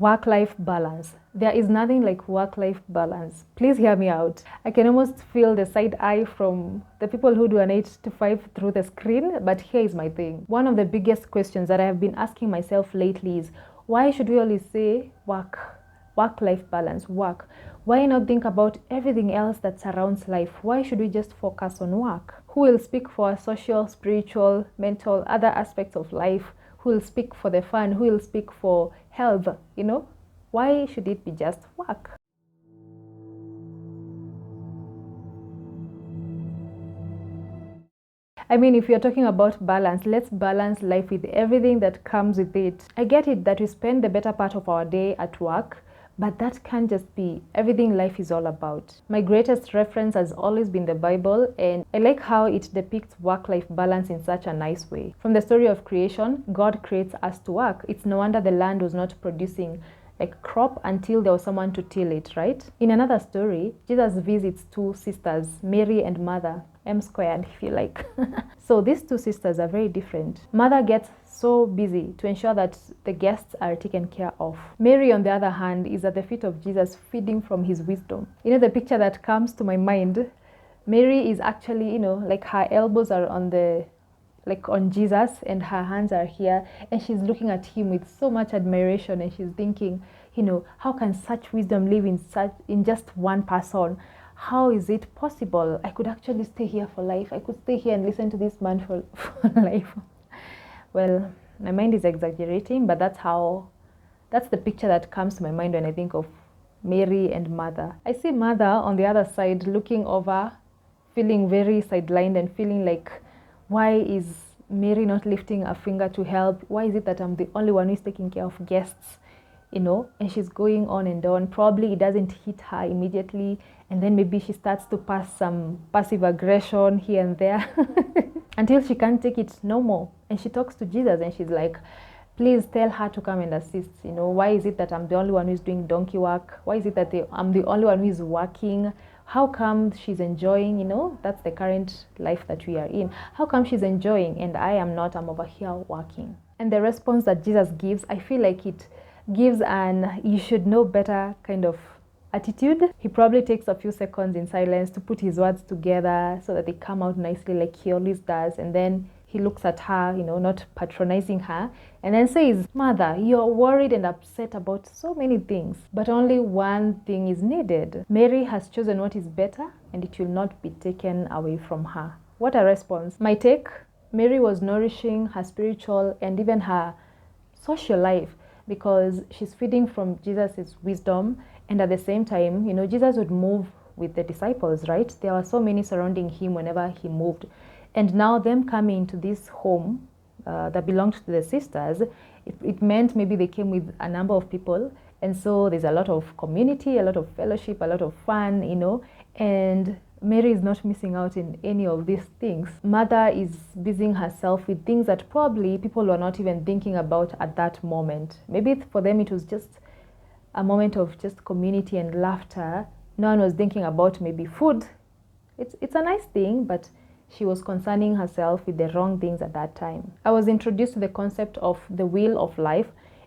Work-life balance. There is nothing like work-life balance. Please hear me out. I can almost feel the side eye from the people who do an 8 to 5 through the screen, but here is my thing. One of the biggest questions that I have been asking myself lately is, why should we always say work-life balance, work? Why not think about everything else that surrounds life? Why should we just focus on work? Who will speak for social, spiritual, mental, other aspects of life? Who will speak for the fun? Who will speak for health? Why should it be just work? I mean, if you're talking about balance, let's balance life with everything that comes with it. I get it that we spend the better part of our day at work, but that can't just be everything life is all about. My greatest reference has always been the Bible, and I like how it depicts work-life balance in such a nice way. From the story of creation, God creates us to work. It's no wonder the land was not producing like crop until there was someone to till it, right? In another story, Jesus visits two sisters, Mary and Martha, M squared if you like. So these two sisters are very different. Mother gets so busy to ensure that the guests are taken care of. Mary, on the other hand, is at the feet of Jesus feeding from his wisdom. The picture that comes to my mind, Mary is actually, like her elbows are on Jesus and her hands are here, and she's looking at him with so much admiration, and she's thinking, how can such wisdom live in just one person? How is it possible? I could actually stay here for life. I could stay here and listen to this man for life. Well, my mind is exaggerating, but that's the picture that comes to my mind when I think of Mary and Martha. I see Martha on the other side looking over, feeling very sidelined and feeling like, why is Mary not lifting a finger to help? Why is it that I'm the only one who's taking care of guests? And she's going on and on. Probably it doesn't hit her immediately, and then maybe she starts to pass some passive aggression here and there until she can't take it no more. And she talks to Jesus and she's like, please tell her to come and assist. Why is it that I'm the only one who's doing donkey work? Why is it that I'm the only one who's working? How come she's enjoying? That's the current life that we are in. How come she's enjoying and I am not? I'm over here working. And the response that Jesus gives, I feel like it gives an you should know better kind of attitude. He probably takes a few seconds in silence to put his words together so that they come out nicely like he always does. And then he looks at her, not patronizing her, and then says, Mother, you're worried and upset about so many things, but only one thing is needed. Mary has chosen what is better, and it will not be taken away from her. What a response. My take, Mary was nourishing her spiritual and even her social life because she's feeding from Jesus' wisdom, and at the same time, Jesus would move with the disciples, right? There were so many surrounding him whenever he moved. And now them coming to this home that belonged to the sisters, it meant maybe they came with a number of people. And so there's a lot of community, a lot of fellowship, a lot of fun, and Mary is not missing out in any of these things. Mother is busying herself with things that probably people were not even thinking about at that moment. Maybe for them it was just a moment of just community and laughter. No one was thinking about maybe food. It's a nice thing, but she was concerning herself with the wrong things at that time. I was introduced to the concept of the wheel of life,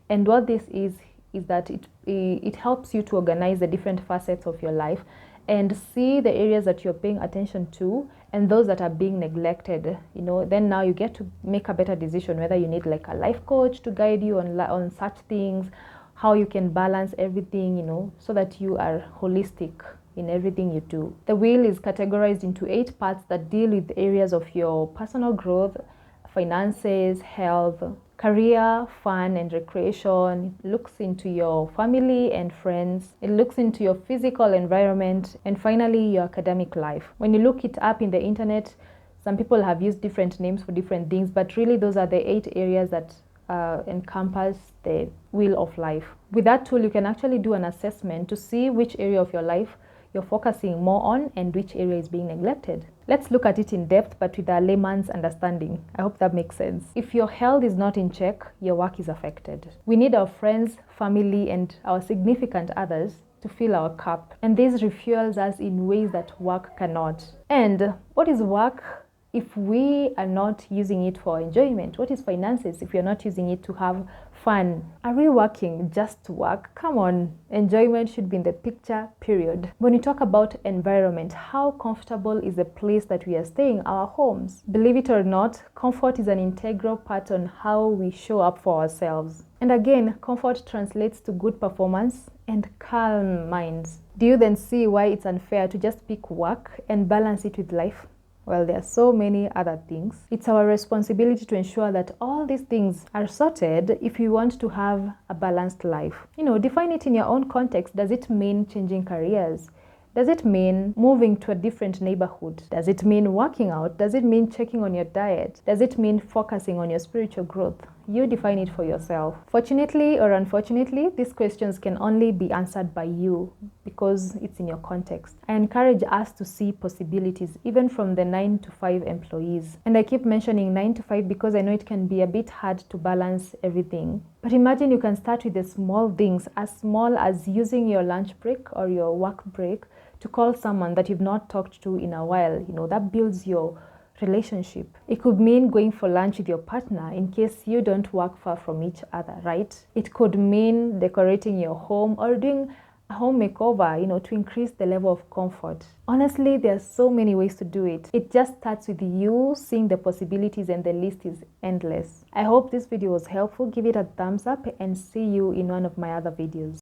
and what this is that it helps you to organize the different facets of your life and see the areas that you're paying attention to and those that are being neglected. Then now you get to make a better decision whether you need like a life coach to guide you on such things, how you can balance everything, so that you are holistic in everything you do. The wheel is categorized into 8 parts that deal with areas of your personal growth, finances, health, career, fun and recreation. It looks into your family and friends. It looks into your physical environment, and finally your academic life. When you look it up in the internet, some people have used different names for different things, but really those are the 8 areas that encompass the wheel of life. With that tool, you can actually do an assessment to see which area of your life you're focusing more on and which area is being neglected. Let's look at it in depth, but with a layman's understanding. I hope that makes sense. If your health is not in check, your work is affected. We need our friends, family, and our significant others to fill our cup, and this refuels us in ways that work cannot. And what is work? If we are not using it for enjoyment, what is finances if you're not using it to have fun? Are we working just to work? Come on, enjoyment should be in the picture, period. When we talk about environment, how comfortable is the place that we are staying, our homes? Believe it or not, comfort is an integral part on how we show up for ourselves. And again, comfort translates to good performance and calm minds. Do you then see why it's unfair to just pick work and balance it with life? Well, there are so many other things. It's our responsibility to ensure that all these things are sorted if you want to have a balanced life. Define it in your own context. Does it mean changing careers? Does it mean moving to a different neighborhood? Does it mean working out? Does it mean checking on your diet? Does it mean focusing on your spiritual growth? You define it for yourself. Fortunately or unfortunately, these questions can only be answered by you because it's in your context. I encourage us to see possibilities even from the 9 to 5 employees. And I keep mentioning 9 to 5 because I know it can be a bit hard to balance everything. But imagine you can start with the small things, as small as using your lunch break or your work break to call someone that you've not talked to in a while. That builds your relationship. It could mean going for lunch with your partner in case you don't work far from each other, right? It could mean decorating your home or doing a home makeover, to increase the level of comfort. Honestly, there are so many ways to do it. It just starts with you seeing the possibilities, and the list is endless. I hope this video was helpful. Give it a thumbs up and see you in one of my other videos.